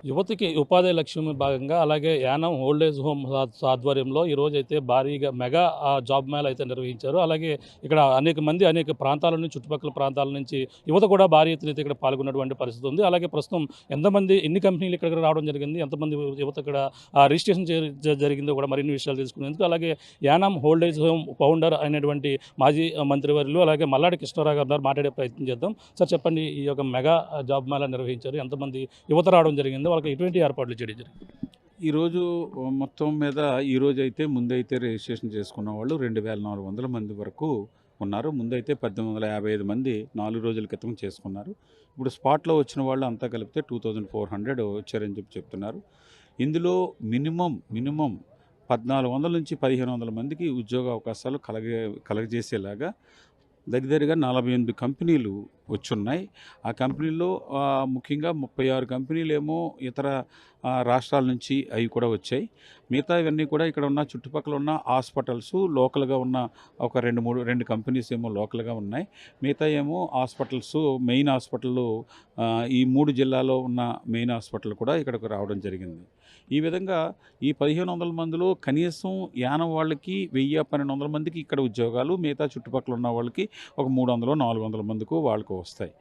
యువతకి ఉపాధి లక్ష్యం భాగంగా అలాగే యానం ఓల్డ్ ఏజ్ హోమ్ ఆధ్వర్యంలో ఈరోజైతే భారీగా మెగా జాబ్ మేళా అయితే నిర్వహించారు. అలాగే ఇక్కడ అనేక మంది అనేక ప్రాంతాల నుంచి చుట్టుపక్కల ప్రాంతాల నుంచి యువత కూడా భారీ ఎత్తున అయితే ఇక్కడ పాల్గొన్నటువంటి పరిస్థితి ఉంది. అలాగే ప్రస్తుతం ఎంతమంది ఎన్ని కంపెనీలు ఇక్కడికి రావడం జరిగింది, ఎంతమంది యువత ఇక్కడ రిజిస్ట్రేషన్ జరిగిందో కూడా మరిన్ని విషయాలు తెలుసుకునేందుకు అలాగే Yanam old age home founder అయినటువంటి మాజీ మంత్రివర్యులు అలాగే మల్లాడి కృష్ణారావు గారు ఉన్నారు. మాట్లాడే ప్రయత్నం చేద్దాం. సార్ చెప్పండి, ఈ యొక్క మెగా జాబ్ మేళా నిర్వహించారు, ఎంతమంది యువత రావడం జరిగింది, వాళ్ళకి ఎటువంటి ఏర్పాట్లు చేయడం జరిగింది? ఈరోజు మొత్తం మీద ఈరోజైతే ముందైతే రిజిస్ట్రేషన్ చేసుకున్న వాళ్ళు 2400 మంది వరకు ఉన్నారు. ముందైతే 1855 మంది 4 రోజుల క్రితం చేసుకున్నారు. ఇప్పుడు స్పాట్లో వచ్చిన వాళ్ళు అంతా కలిపితే 2400 వచ్చారని చెప్తున్నారు. ఇందులో మినిమం 1400 నుంచి 1500 మందికి ఉద్యోగ అవకాశాలు కలగజేసేలాగా దగ్గరగా 48 కంపెనీలు వచ్చున్నాయి. ఆ కంపెనీల్లో ముఖ్యంగా 36 కంపెనీలేమో ఇతర రాష్ట్రాల నుంచి అవి కూడా వచ్చాయి. మిగతావన్నీ కూడా ఇక్కడ ఉన్న చుట్టుపక్కల ఉన్న హాస్పిటల్స్ లోకల్‌గా ఉన్న ఒక 2 కంపెనీస్ ఏమో లోకల్‌గా ఉన్నాయి. మిగతా ఏమో హాస్పిటల్స్ మెయిన్ హాస్పిటల్లు ఈ 3 జిల్లాలో ఉన్న మెయిన్ హాస్పిటల్ కూడా ఇక్కడికి రావడం జరిగింది. ఈ విధంగా ఈ 1500 మందిలో కనీసం యానం వాళ్ళకి 1000-1200 మందికి ఇక్కడ ఉద్యోగాలు, మిగతా చుట్టుపక్కల ఉన్న వాళ్ళకి ఒక 300, 400 మందికో వాళ్ళకో వస్తాయి.